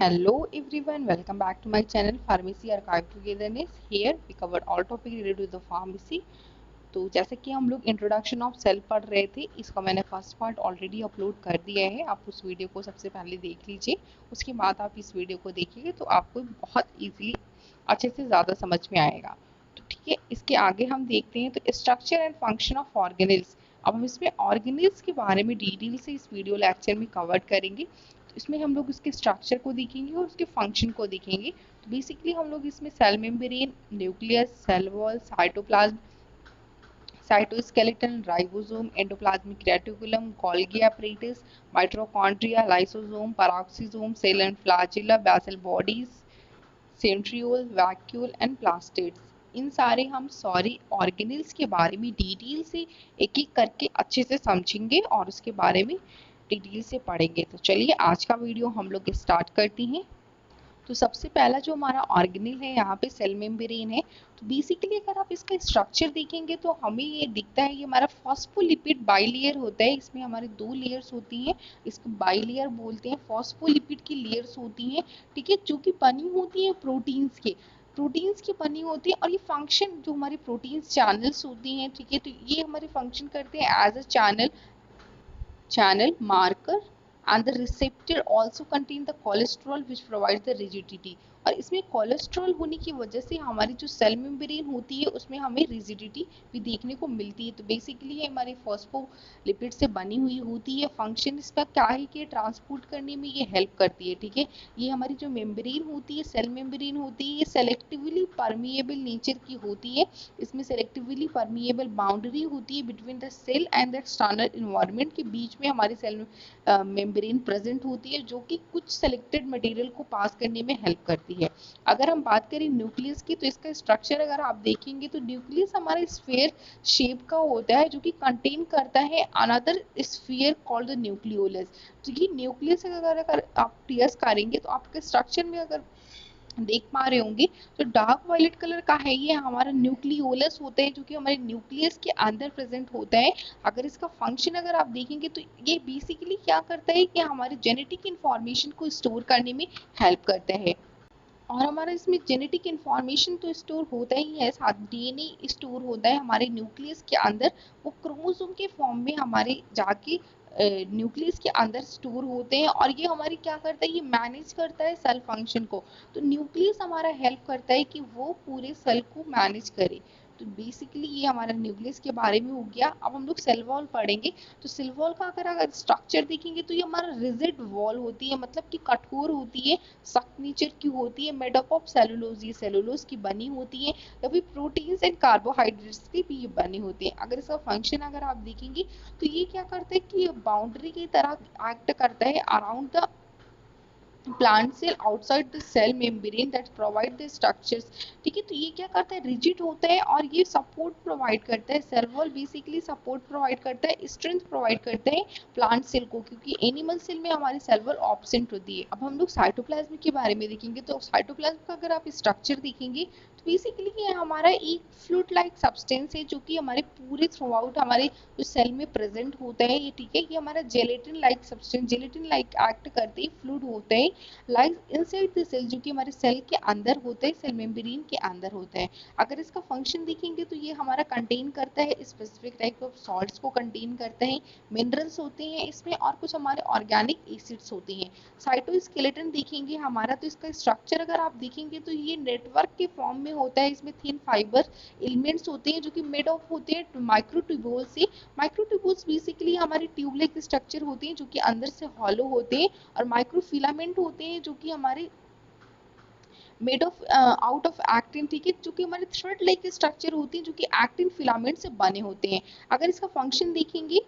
Hello everyone, welcome back to my channel Pharmacy Archive Togetherness. Here we cover all topic related to the pharmacy. तो जैसे कि हम लोग introduction of cell पढ़ रहे थे, इसका मैंने फर्स्ट पार्ट ऑलरेडी अपलोड कर दिया है। आप उस वीडियो को सबसे पहले देख लीजिए, उसके बाद आप इस वीडियो को देखिए तो आपको बहुत इजीली अच्छे से ज़्यादा समझ में आएगा। तो ठीक है, इसके आगे हम देखते हैं तो structure and function of organelles. अब हम इसमें ऑर्गेनेल्स के बारे में डिटेल से इस वीडियो लेक्चर में कवर करेंगे। तो इसमें हम लोग उसके स्ट्रक्चर को देखेंगे और उसके फंक्शन को देखेंगे। तो बेसिकली हम लोग इसमें cell membrane, nucleus, cell wall, cytoplasm, cytoskeleton, ribosome, endoplasmic reticulum, Golgi apparatus, mitochondria, lysosome, peroxisome, cell and flagella, basal bodies, centriole, vacuole and plastids. इन सारे हम ऑर्गेनल्स के बारे में डिटेल से एक एक करके अच्छे से समझेंगे और उसके बारे में डिटेल से पढ़ेंगे। तो चलिए आज का वीडियो हम लोग स्टार्ट करते हैं। तो सबसे पहला जो हमारा ऑर्गेनल है यहाँ पे सेल मेम्ब्रेन है। तो बेसिकली अगर आप इसका स्ट्रक्चर देखेंगे तो हमें ये दिखता है, ये हमारा फॉस्फोलिपिड बाइलेयर होता है। इसमें हमारे दो लेयर्स होती हैं, इसको बाइलेयर बोलते हैं। फॉस्फोलिपिड की लेयर्स होती हैं, ठीक है, जो कि बनी होती है प्रोटीन्स की बनी होती है। और ये फंक्शन जो हमारे प्रोटीन्स चैनल्स होती हैं, ठीक है, तो ये हमारे फंक्शन करते हैं as a channel marker, and the receptor also contain the cholesterol which provides the rigidity। और इसमें कोलेस्ट्रॉल होने की वजह से हमारी जो सेल मेम्ब्रेन होती है उसमें हमें रिजिडिटी भी देखने को मिलती है। तो बेसिकली ये हमारी फॉस्फोलिपिड से बनी हुई होती है। फंक्शन इसका क्या है कि ट्रांसपोर्ट करने में ये हेल्प करती है, ठीक है। ये हमारी जो मेम्ब्रेन होती है, सेल मेम्ब्रेन होती है, ये सेलेक्टिवली परमिएबल नेचर की होती है। इसमें सेलेक्टिवली परमिएबल बाउंड्री होती है between the cell and the external environment के बीच में हमारी सेल मेम्ब्रेन प्रेजेंट होती है, जो कि कुछ सेलेक्टेड मटेरियल को पास करने में हेल्प करती है। अगर हम बात करें न्यूक्लियस की, तो इसका स्ट्रक्चर अगर आप देखेंगे तो न्यूक्लियस हमारा स्फीयर शेप का होता है, जो कि कंटेन करता है another sphere called the nucleolus. तो ये न्यूक्लियस अगर आप टीएस करेंगे तो आपके स्ट्रक्चर में अगर देख पा रहे होंगे तो डार्क वायलेट कलर का है, ये हमारा न्यूक्लियोलस होता है, जो कि हमारे न्यूक्लियस के अंदर प्रेजेंट होता है। अगर इसका फंक्शन अगर आप देखेंगे तो ये बेसिकली क्या करता है कि हमारे जेनेटिक इंफॉर्मेशन को स्टोर करने में हेल्प करता है। और हमारा इसमें जेनेटिक इंफॉर्मेशन तो स्टोर होता ही है, साथ डीएनए स्टोर होता है हमारे न्यूक्लियस के अंदर। वो क्रोमोसोम के फॉर्म में हमारे जाके न्यूक्लियस के अंदर स्टोर होते हैं। और ये हमारी क्या करता है, ये मैनेज करता है सेल फंक्शन को। तो न्यूक्लियस हमारा हेल्प करता है कि वो पूरे सेल को मैनेज करे। तो बेसिकली ये हमारा न्यूक्लियस के बारे में हो गया। अब हम लोग सेल वॉल पढ़ेंगे। तो सेल वॉल का अगर स्ट्रक्चर देखेंगे तो ये हमारा रिजिड वॉल होती है, मतलब कि कठोर होती है, सख्त नेचर की होती है, मेड अप ऑफ सेलुलोज, ये सेलुलोज की बनी होती है। कभी प्रोटीन्स एंड कार्बोहाइड्रेट्स की भी ये बनी होती है। अगर इसका फंक्शन अगर आप देखेंगे तो ये क्या करता है कि ये बाउंड्री की तरह एक्ट करता है around the plant cell outside the cell membrane that provide the structures, ठीक है। तो ये क्या करता है, रिजिड होता है और ये सपोर्ट प्रोवाइड करता है। Cell wall basically support provide करता है, स्ट्रेंथ प्रोवाइड करता है प्लांट सेल को, क्योंकि एनिमल सेल में हमारी सेल वॉल ऑब्सेंट होती है। अब हम लोग साइटोप्लाज्म के बारे में देखेंगे। तो साइटोप्लाज्म का अगर आप स्ट्रक्चर देखेंगे तो बेसिकली ये हमारा एक फ्लूइड लाइक सब्सटेंस है, जो कि हमारे पूरे थ्रू आउट हमारे जो सेल में प्रेजेंट होता है। ये ठीक है, ये हमारा gelatin like substance, gelatin like act करते ही फ्लूइड होता है, लाइक इनसाइड द सेल, जो कि हमारे सेल के अंदर होता है, सेल मेम्ब्रेन के अंदर होता है। अगर इसका फंक्शन देखेंगे तो ये हमारा कंटेन करता है स्पेसिफिक टाइप ऑफ सॉल्ट्स को कंटेन करता है, मिनरल्स होते हैं इसमें, और कुछ हमारे ऑर्गेनिक एसिड्स होते हैं। साइटोस्केलेटन देखेंगे हमारा, तो इसका स्ट्रक्चर अगर आप देखेंगे तो ये नेटवर्क के फॉर्म में होता है। इसमें थिन फाइबर एलिमेंट्स होते हैं, जो कि मेड ऑफ होते हैं माइक्रोट्यूब्यूल से। माइक्रोट्यूब्यूल्स बेसिकली हमारे ट्यूब लाइक स्ट्रक्चर होते हैं, जो कि अंदर से हॉलो होते हैं। और माइक्रोफिलामेंट होते हैं, जो कि हमारे made of out of actin, ठीक है, जो कि हमारे थ्रेड लाइक स्ट्रक्चर होती है, जो कि एक्टिन फिलामेंट से बने होते हैं। अगर इसका फंक्शन देखेंगे,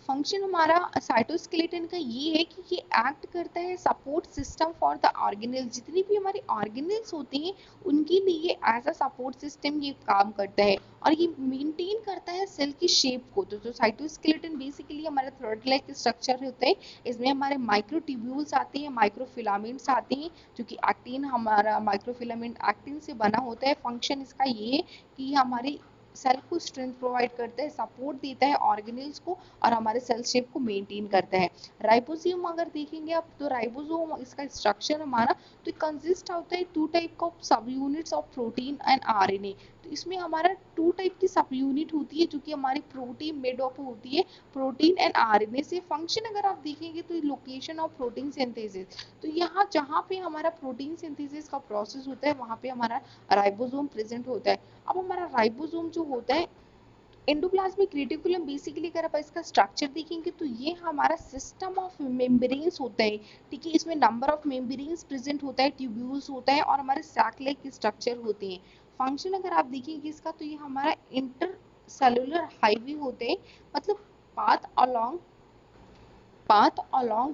फंक्शन हमारा साइटोस्केलेटन का ये है कि ये एक्ट करता है support system for the organelles. जितनी भी हमारे ऑर्गेनेल्स होते हैं उनके लिए एज अ सपोर्ट सिस्टम ये काम करता है, और ये मेंटेन करता है सेल की शेप को। तो साइटोस्केलेटन बेसिकली हमारा थ्रेड लाइक स्ट्रक्चर होता है। इसमें हमारे माइक्रोट्यूब्यूल्स आते हैं, माइक्रोफिलामेंट्स आते हैं, जो कि एक्टिन, हमारा माइक्रोफिलामेंट एक्टिन से बना होता है। फंक्शन इसका ये है कि हमारे सेल को स्ट्रेंथ प्रोवाइड करता है, सपोर्ट देता है ऑर्गेनेल्स को और हमारे सेल शेप को मेंटेन करता है। राइबोसोम अगर देखेंगे आप तो राइबोसोम इसका स्ट्रक्चर हमारा तो कंसिस्ट होता है टू टाइप ऑफ सब units of protein and RNA. तो इसमें हमारा टू टाइप की सब यूनिट होती है जो कि हमारी प्रोटीन मेड ऑफ होती है, प्रोटीन एंड आरएनए से। फंक्शन अगर आप देखेंगे तो लोकेशन ऑफ प्रोटीन सिंथेसिस, तो यहाँ जहाँ पे हमारा प्रोटीन सिंथेसिस का प्रोसेस होता है वहाँ पे हमारा राइबोसोम प्रेजेंट होता है। अब हमारा राइबोसोम जो होता है, एंडोप्लाज्मिक रेटिकुलम बेसिकली अगर आप इसका स्ट्रक्चर देखेंगे तो ये हमारा सिस्टम ऑफ मेम्ब्रेन्स होता है, ठीक है। इसमें नंबर ऑफ मेम्ब्रेन्स प्रेजेंट होता है, ट्यूब्यूल्स होता है और हमारे सैक लाइक स्ट्रक्चर होते हैं। फंक्शन अगर आप देखेंगे इसका तो ये हमारा इंटर सेलुलर हाईवे होते हैं, मतलब path along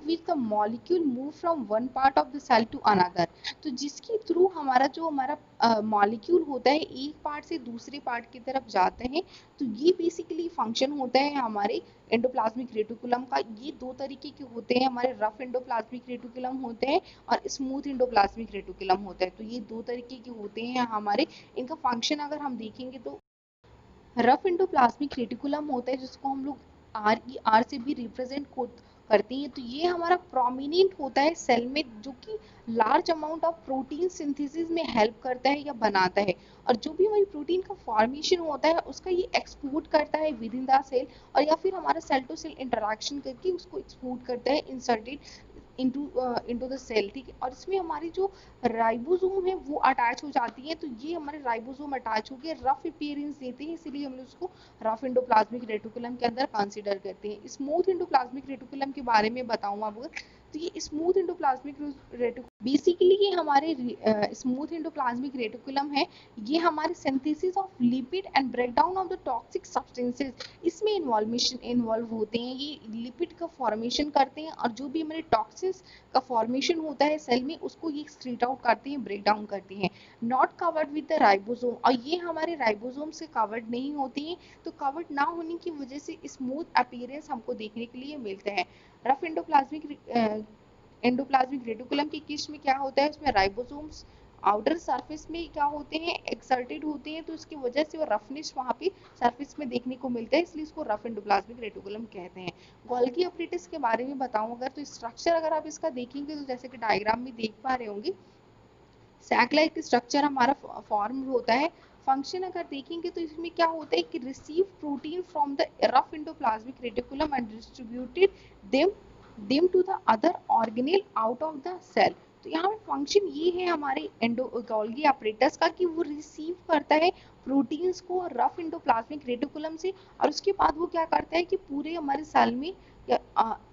with the molecule move from one part of the cell to another। तो जिसके थ्रू हमारा जो हमारा मॉलिक्यूल होता है एक पार्ट से दूसरे पार्ट की तरफ जाते हैं। तो ये बेसिकली फंक्शन होता है हमारे एंडोप्लाज्मिक रेटिकुलम का। ये दो तरीके के होते हैं, हमारे रफ एंडोप्लाज्मिक रेटिकुलम होते हैं और स्मूथ एंडोप्लाज्मिक रेटिकुलम होता है। तो ये दो तरीके के होते हैं हमारे। इनका फंक्शन अगर हम देखेंगे तो रफ एंडोप्लाज्मिक रेटिकुलम होता है जिसको हम लोग आर से भी रिप्रेजेंट करते हैं। तो ये हमारा प्रोमिनेंट होता है सेल में, जो कि large amount of protein synthesis में हेल्प करता है या बनाता है। और जो भी हमारी प्रोटीन का फॉर्मेशन होता है उसका ये एक्सपोर्ट करता है विद इन द सेल, और या फिर हमारा सेल टू सेल इंटरेक्शन करके उसको एक्सपोर्ट करता है इंसर्टेड इनटू द सेल, ठीक है। और इसमें हमारी जो राइबोसोम है वो अटैच हो जाती है। तो ये हमारे राइबोसोम अटैच होकर रफ अपीयरेंस देते हैं, इसीलिए हम उसको रफ एंडोप्लाज्मिक रेटिकुलम के अंदर कंसीडर करते हैं। स्मूथ एंडोप्लाज्मिक रेटिकुलम के बारे में बताऊं आपको तो ये स्मूथ एंडोप्लाज्मिक रेटिकुलम बेसिकली ये हमारे स्मूथ एंडोप्लाज्मिक रेटिकुलम है। ये हमारे synthesis of lipid and breakdown of the toxic substances इसमें इन्वॉल्व होते हैं। ये लिपिड का फॉर्मेशन करते हैं और जो भी हमारे टॉक्सिस का फॉर्मेशन होता है सेल में उसको ये एक्सक्रीट आउट करते हैं, ब्रेक डाउन करते हैं। Not covered with the ribosome, और ये हमारे राइबोसोम से कवर्ड नहीं होती हैं। तो कवर्ड ना होने की वजह से स्मूथ अपीयरेंस हमको देखने के लिए मिलते हैं। रफ एंडोप्लाज्मिक रेटिकुलम की किस्म में क्या होता है, उसमें राइबोसोम्स आउटर सरफेस में क्या होते हैं, एक्सर्टेड होते हैं। तो उसकी वजह से वो रफनेस वहाँ पे सरफेस में देखने को मिलता है, इसलिए इसको रफ एंडोप्लाज्मिक रेटिकुलम कहते हैं। गोल्गी अपरेटस के बारे में बताऊं अगर तो स्ट्रक्चर अगर आप इसका देखेंगे तो जैसे कि डायग्राम में देख पा रहे होंगे सैक लाइक स्ट्रक्चर हमारा फॉर्म होता है। फंक्शन अगर देखेंगे तो इसमें क्या होता है कि receive protein from the rough endoplasmic reticulum and distributed them to the other organelle out of the cell. तो यहाँ पे फंक्शन ये है हमारे गोल्गी अपरेटस का कि वो रिसीव करता है प्रोटीन्स को रफ एंडोप्लाज्मिक रेटिकुलम से, और उसके बाद वो क्या करता है कि पूरे हमारे सेल में या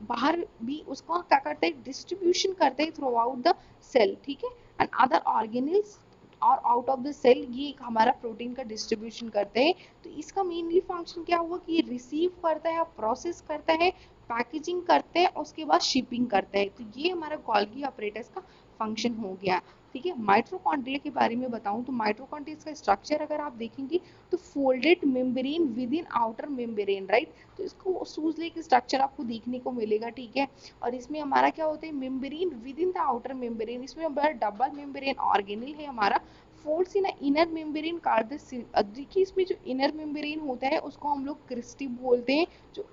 बाहर भी उसको क्या करता है, डिस्ट्रीब्यूशन करता है थ्रू आउट द सेल, ठीक है। एंड अदर ऑर्गेनल्स और आउट ऑफ द सेल ये हमारा प्रोटीन का डिस्ट्रीब्यूशन करते हैं। तो इसका मेनली फंक्शन क्या हुआ कि ये रिसीव करता है, प्रोसेस करता है, पैकेजिंग करते हैं, उसके बाद शिपिंग करता है। तो ये हमारा गोल्गी अपरेटस का फंक्शन हो गया, ठीक है। माइटोकॉन्ड्रिया के बारे में बताऊं तो माइटोकॉन्ड्रिया का स्ट्रक्चर अगर आप देखेंगे तो folded membrane with in outer membrane, right. तो इसको सूज लाइक स्ट्रक्चर आपको देखने को मिलेगा, ठीक है। और इसमें हमारा क्या होता है, membrane with in the outer membrane, इसमें हमारा डबल मेम्ब्रेन ऑर्गेनल है हमारा। फोल्ड्स इन इनर मेम्ब्रेन कार्ड देखिए इसमें जो इनर मेम्ब्रेन होता है उसको हम लोग क्रिस्टी बोलते हैं। जो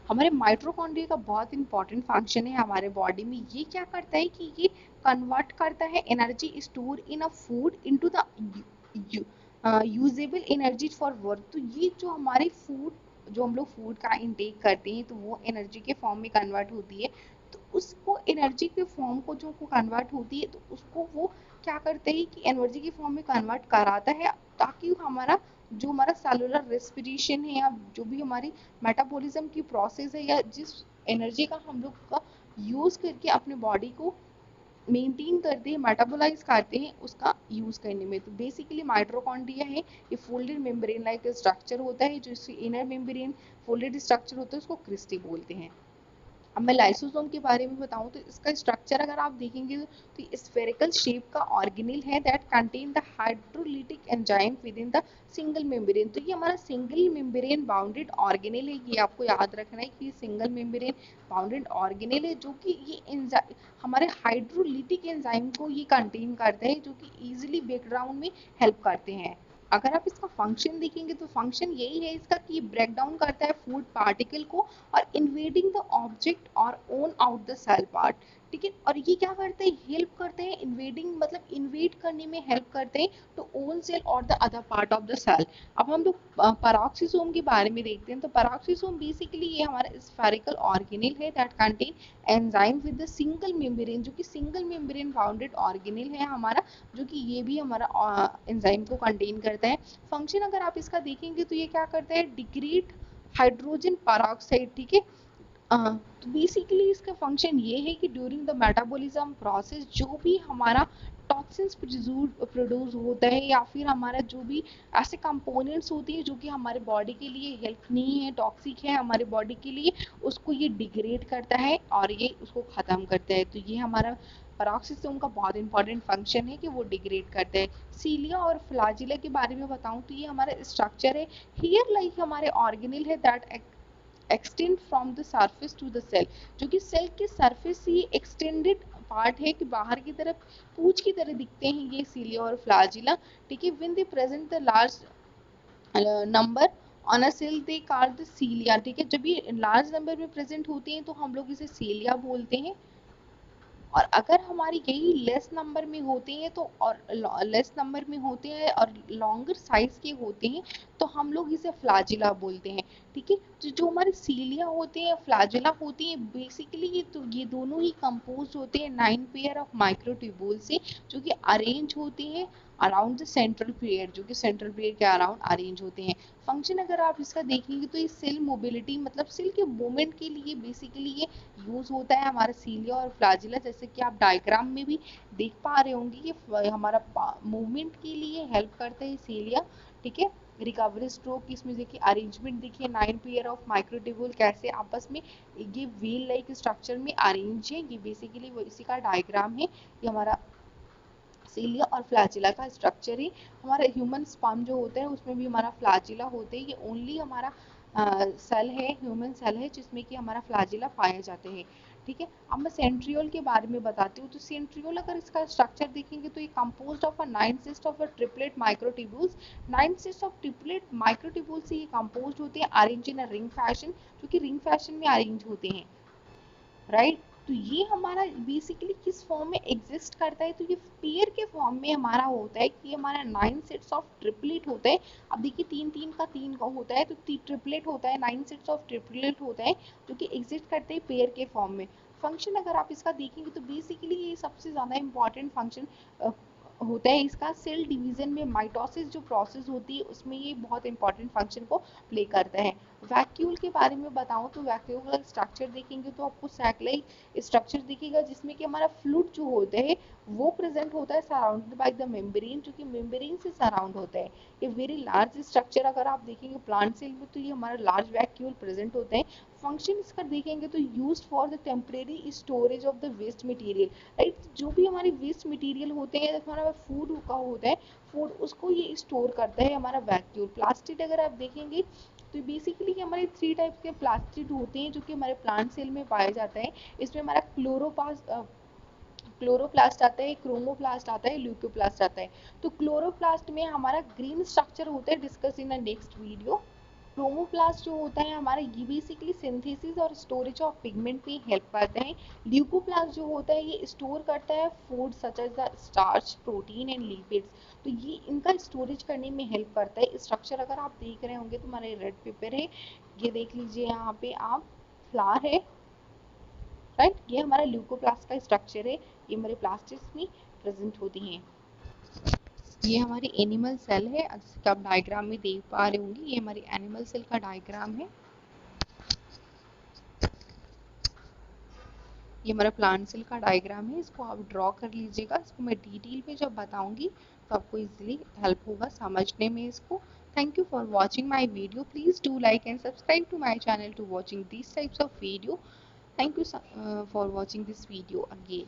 हमारे माइटोकॉन्ड्रिया का बहुत इंपॉर्टेंट फंक्शन है हमारे बॉडी में, ये क्या करता है कि ये कन्वर्ट करता है energy store in a food into the usable energy for work. तो ये जो हमारे फूड जो हम लोग फूड का इंटेक करते हैं तो वो एनर्जी के फॉर्म में कन्वर्ट होती है। तो उसको एनर्जी के फॉर्म को जो कन्वर्ट होती है तो उसको वो क्या करते हैं कि एनर्जी के फॉर्म में कन्वर्ट कराता है, ताकि हमारा जो हमारा सेलुलर रेस्पिरेशन है या जो भी हमारी मेटाबॉलिज्म की प्रोसेस है या जिस एनर्जी का हम लोग का यूज करके अपने बॉडी को मेंटेन करते हैं, मेटाबोलाइज करते हैं उसका यूज करने में। तो बेसिकली माइटोकॉन्ड्रिया है ये फोल्डेड मेम्ब्रेन लाइक स्ट्रक्चर होता है, जो इसकी इनर मेम्ब्रेन फोल्डेड स्ट्रक्चर होता है उसको क्रिस्टी बोलते हैं। अब मैं लाइसोसोम के बारे में बताऊं तो इसका स्ट्रक्चर अगर आप देखेंगे तो स्फेरिकल शेप का ऑर्गेनेल है that contain the hydrolytic enzyme with in the single membrane. तो ये हमारा सिंगल मेम्ब्रेन बाउंडेड ऑर्गेनेल है, ये आपको याद रखना है कि सिंगल मेम्ब्रेन बाउंडेड ऑर्गेनेल है, जो कि ये हमारे हाइड्रोलिटिक एंजाइम को ये कंटेन करते हैं जो कि इजिली ब्रेकडाउन में हेल्प करते हैं। अगर आप इसका फंक्शन देखेंगे तो फंक्शन यही है इसका कि ब्रेक डाउन करता है फूड पार्टिकल को और इन्वेडिंग द ऑब्जेक्ट और own out the cell part, ठीक है। और ये क्या करते हैं, हेल्प करते हैं इन्वेडिंग, मतलब इन्वेड करने में हेल्प करते हैं टू ओन सेल और the other part of the cell. अब हम लोग पैरोक्सिसोम के बारे में देखते हैं। तो पैरोक्सिसोम बेसिकली ये हमारा स्फेरिकल ऑर्गेनेल है that contain enzyme with the single membrane, जो कि सिंगल मेम्ब्रेन बाउंडेड ऑर्गेनेल है हमारा, जो कि ये भी हमारा एंजाइम को कंटेन करता है। फंक्शन अगर आप इसका देखेंगे तो ये क्या करता है, डिग्रेड हाइड्रोजन पेरोक्साइड, ठीक है। तो बेसिकली इसका फंक्शन ये है कि ड्यूरिंग द मेटाबॉलिज्म प्रोसेस जो भी हमारा टॉक्सिन्स प्रोड्यूस होता है या फिर हमारा जो भी ऐसे कंपोनेंट्स होती है जो कि हमारे बॉडी के लिए हेल्प नहीं है, टॉक्सिक है हमारे बॉडी के लिए, उसको ये डिग्रेड करता है और ये उसको ख़त्म करता है। तो ये हमारा पैरोक्सिसोम का बहुत इंपॉर्टेंट फंक्शन है कि वो डिग्रेड करते हैं। सीलिया और फ्लैजिला के बारे में बताऊं तो ये हमारा स्ट्रक्चर है, हियर लाइक हमारे ऑर्गेनेल है that extend from the surface to the cell, जो कि सेल के सरफेस से एक्सटेंडेड पार्ट है कि बाहर की तरफ पूंछ की तरह दिखते हैं ये सीलिया और फ्लैजिला, ठीक है। When they present the large number on a cell they call the cilia, ठीक है। जब ये लार्ज नंबर में प्रेजेंट होते हैं तो हम लोग इसे सीलिया बोलते हैं। और अगर हमारी यही लेस नंबर में होते हैं तो, और लेस नंबर में होते हैं और लॉन्गर साइज के होते हैं तो हम लोग इसे फ्लैजिला बोलते हैं, ठीक है। तो जो हमारे सीलिया होते हैं, फ्लैजिला होती है, बेसिकली ये दोनों ही कंपोज होते हैं 9 पेयर ऑफ माइक्रोट्यूब्यूल से, जो कि अरेंज होते हैं अराउंड द सेंट्रल पेयर, जो कि सेंट्रल पेयर के अराउंड अरेंज होते हैं। फंक्शन अगर आप इसका देखेंगे तो ये सेल मोबिलिटी, मतलब सेल के मूवमेंट के लिए बेसिकली ये यूज होता है हमारा सीलिया और फ्लैजिला, जैसे कि आप डायग्राम में भी देख पा रहे होंगे कि हमारा मूवमेंट के लिए हेल्प करता है सीलिया, ठीक है। रिकवरी स्ट्रोक इसमें देखिए अरेंजमेंट देखिए 9 पेयर ऑफ माइक्रोट्यूब्यूल कैसे आपस में ये व्हील लाइक स्ट्रक्चर में अरेंज है, ये बेसिकली वो इसी का डायग्राम है। ये हमारा सीलिया और फ्लैजिला का स्ट्रक्चर ही। हमारा ह्यूमन स्पर्म जो होता है उसमें भी हमारा फ्लैजिला होते हैं, ये ओनली हमारा सेल है, ह्यूमन सेल है जिसमें कि हमारा फ्लैजिला पाए जाते हैं, ठीक है। अब मैं सेंट्रियोल के बारे में बताती हूँ। तो सेंट्रियोल अगर इसका स्ट्रक्चर देखेंगे तो ये composed of a 9 cyst of a triplet microtubules, 9 cyst of triplet microtubule से ये कंपोज्ड होते हैं, arrange in a ring fashion, जो कि रिंग फैशन में अरेंज होते हैं, राइट। तो ये हमारा बेसिकली किस फॉर्म में एग्जिस्ट करता है, तो ये पेयर के फॉर्म में हमारा होता है कि हमारा 9 सेट्स ऑफ ट्रिपलेट होता है। अब देखिए तीन तीन का तीन का होता है तो ट्रिपलेट होता है, 9 सेट्स ऑफ ट्रिपलेट होता है जो कि एग्जिस्ट करते हैं पेयर के फॉर्म में। फंक्शन अगर आप इसका देखेंगे तो बेसिकली ये सबसे ज़्यादा इंपॉर्टेंट फंक्शन होता है इसका सेल डिवीजन में, माइटोसिस जो प्रोसेस होती है उसमें ये बहुत इंपॉर्टेंट फंक्शन को प्ले करता है। वैक्यूल के बारे में बताऊं तो वैक्यूल का स्ट्रक्चर देखेंगे तो आपको सैक स्ट्रक्चर दिखेगा जिसमें कि हमारा फ्लूइड जो होता है वो प्रेजेंट होता है सराउंडेड बाय द मेम्ब्रेन, जो कि मेम्ब्रेन से सराउंड होता है। ये वेरी लार्ज स्ट्रक्चर अगर आप देखेंगे प्लांट सेल में तो ये हमारा लार्ज वैक्यूल प्रेजेंट होता है। फंक्शन इसका देखेंगे तो used for the temporary storage of the waste material, right. जो भी हमारे वेस्ट मटेरियल होते हैं, हमारा फूड का होता है, फूड उसको ये स्टोर करता है हमारा वैक्यूल। प्लास्टिक अगर आप देखेंगे तो बेसिकली हमारे 3 टाइप्स के प्लास्टिड होते हैं जो कि हमारे प्लांट सेल में पाए जाते हैं। इसमें हमारा क्लोरोप्लास्ट आता है, क्रोमोप्लास्ट आता है, ल्यूकोप्लास्ट आता है। तो क्लोरोप्लास्ट में हमारा ग्रीन स्ट्रक्चर होता है, discuss in the next video. Chromoplast जो होता है हमारा ये बेसिकली सिंथेसिस और स्टोरेज ऑफ पिगमेंट में हेल्प करता है। ल्यूकोप्लास्ट जो होता है ये स्टोर करता है food such as the starch, protein and lipids, तो ये इनका स्टोरेज करने में हेल्प करता है। स्ट्रक्चर अगर आप देख रहे होंगे तो हमारे रेड पेपर है, ये देख लीजिए यहाँ पे आप, फ्लावर है, राइट। ये हमारा ल्यूकोप्लास्ट का स्ट्रक्चर है, ये हमारे प्लास्टिड्स में प्रेजेंट होती हैं। ये हमारी एनिमल सेल है, जैसे कि आप डायग्राम में देख पा रहे होंगे, ये हमारी एनिमल सेल का डायग्राम है। ये हमारा प्लांट सेल का डायग्राम है, इसको आप ड्रॉ कर लीजिएगा। इसको मैं डिटेल में जब बताऊंगी तो आपको इजीली हेल्प होगा समझने में इसको। Thank you for watching my video, please do like and subscribe to my channel to watching these types of video. Thank you for watching this video again.